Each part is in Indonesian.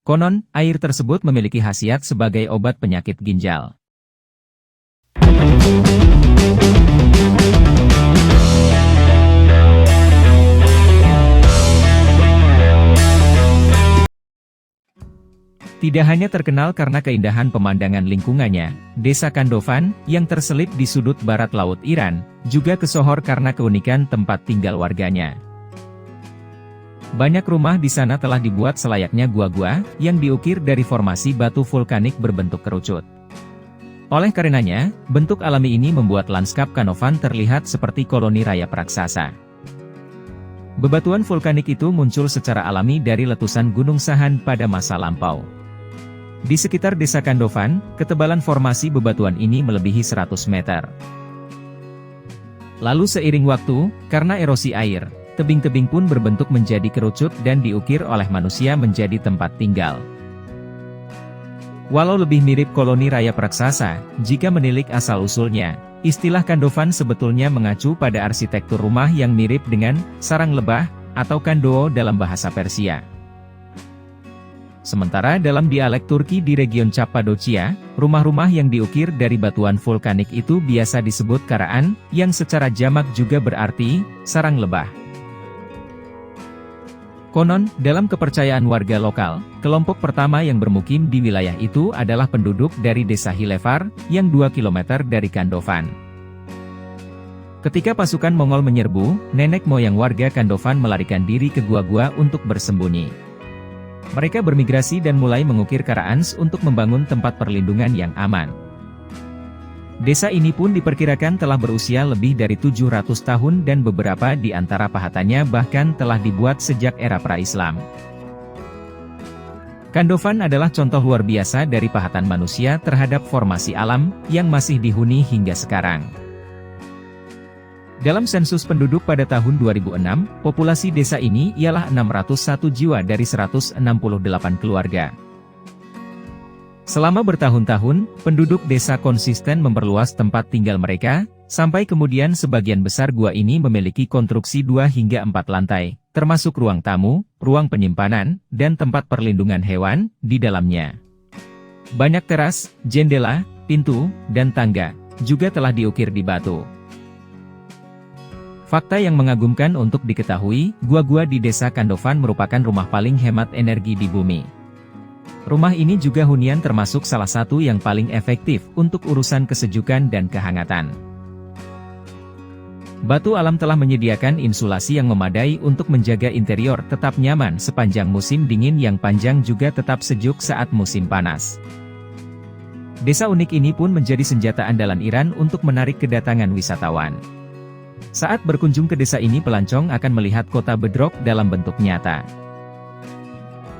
Konon, air tersebut memiliki khasiat sebagai obat penyakit ginjal. Tidak hanya terkenal karena keindahan pemandangan lingkungannya, Desa Khandofan, yang terselip di sudut barat laut Iran, juga kesohor karena keunikan tempat tinggal warganya. Banyak rumah di sana telah dibuat selayaknya gua-gua, yang diukir dari formasi batu vulkanik berbentuk kerucut. Oleh karenanya, bentuk alami ini membuat lanskap Khandofan terlihat seperti koloni rayap raksasa. Bebatuan vulkanik itu muncul secara alami dari letusan Gunung Sahan pada masa lampau. Di sekitar Desa Khandofan, ketebalan formasi bebatuan ini melebihi 100 meter. Lalu seiring waktu, karena erosi air, tebing-tebing pun berbentuk menjadi kerucut dan diukir oleh manusia menjadi tempat tinggal. Walau lebih mirip koloni rayap raksasa, jika menilik asal-usulnya, istilah Khandofan sebetulnya mengacu pada arsitektur rumah yang mirip dengan sarang lebah, atau kandoo dalam bahasa Persia. Sementara dalam dialek Turki di region Cappadocia, rumah-rumah yang diukir dari batuan vulkanik itu biasa disebut karaan, yang secara jamak juga berarti sarang lebah. Konon, dalam kepercayaan warga lokal, kelompok pertama yang bermukim di wilayah itu adalah penduduk dari Desa Hilefar, yang 2 km dari Khandofan. Ketika pasukan Mongol menyerbu, nenek moyang warga Khandofan melarikan diri ke gua-gua untuk bersembunyi. Mereka bermigrasi dan mulai mengukir karaans untuk membangun tempat perlindungan yang aman. Desa ini pun diperkirakan telah berusia lebih dari 700 tahun dan beberapa di antara pahatannya bahkan telah dibuat sejak era pra-Islam. Khandofan adalah contoh luar biasa dari pahatan manusia terhadap formasi alam, yang masih dihuni hingga sekarang. Dalam sensus penduduk pada tahun 2006, populasi desa ini ialah 601 jiwa dari 168 keluarga. Selama bertahun-tahun, penduduk desa konsisten memperluas tempat tinggal mereka, sampai kemudian sebagian besar gua ini memiliki konstruksi 2 hingga 4 lantai, termasuk ruang tamu, ruang penyimpanan, dan tempat perlindungan hewan di dalamnya. Banyak teras, jendela, pintu, dan tangga juga telah diukir di batu. Fakta yang mengagumkan untuk diketahui, gua-gua di Desa Khandofan merupakan rumah paling hemat energi di bumi. Rumah ini juga hunian termasuk salah satu yang paling efektif untuk urusan kesejukan dan kehangatan. Batu alam telah menyediakan insulasi yang memadai untuk menjaga interior tetap nyaman sepanjang musim dingin yang panjang juga tetap sejuk saat musim panas. Desa unik ini pun menjadi senjata andalan Iran untuk menarik kedatangan wisatawan. Saat berkunjung ke desa ini pelancong akan melihat kota Bedrock dalam bentuk nyata.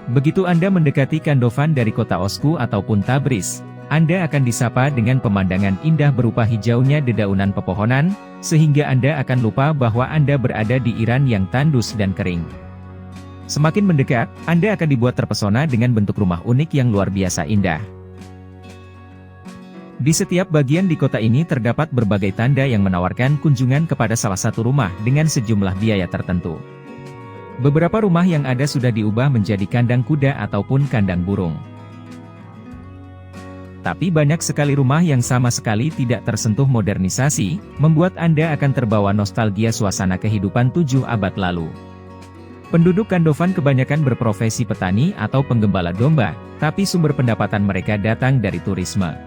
Begitu Anda mendekati Khandofan dari kota Osku ataupun Tabriz, Anda akan disapa dengan pemandangan indah berupa hijaunya dedaunan pepohonan, sehingga Anda akan lupa bahwa Anda berada di Iran yang tandus dan kering. Semakin mendekat, Anda akan dibuat terpesona dengan bentuk rumah unik yang luar biasa indah. Di setiap bagian di kota ini terdapat berbagai tanda yang menawarkan kunjungan kepada salah satu rumah dengan sejumlah biaya tertentu. Beberapa rumah yang ada sudah diubah menjadi kandang kuda ataupun kandang burung. Tapi banyak sekali rumah yang sama sekali tidak tersentuh modernisasi, membuat Anda akan terbawa nostalgia suasana kehidupan 7 abad lalu. Penduduk Khandofan kebanyakan berprofesi petani atau penggembala domba, tapi sumber pendapatan mereka datang dari turisme.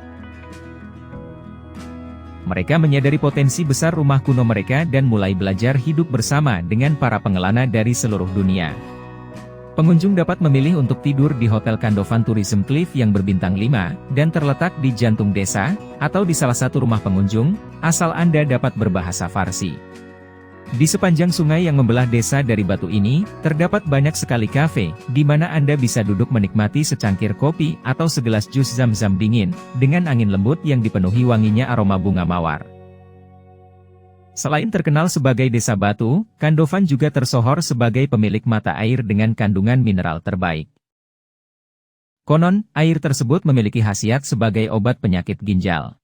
Mereka menyadari potensi besar rumah kuno mereka dan mulai belajar hidup bersama dengan para pengelana dari seluruh dunia. Pengunjung dapat memilih untuk tidur di Hotel Khandofan Tourism Cliff yang berbintang 5, dan terletak di jantung desa, atau di salah satu rumah pengunjung, asal Anda dapat berbahasa Farsi. Di sepanjang sungai yang membelah desa dari batu ini, terdapat banyak sekali kafe, di mana Anda bisa duduk menikmati secangkir kopi atau segelas jus zam-zam dingin, dengan angin lembut yang dipenuhi wanginya aroma bunga mawar. Selain terkenal sebagai desa batu, Khandofan juga tersohor sebagai pemilik mata air dengan kandungan mineral terbaik. Konon, air tersebut memiliki khasiat sebagai obat penyakit ginjal.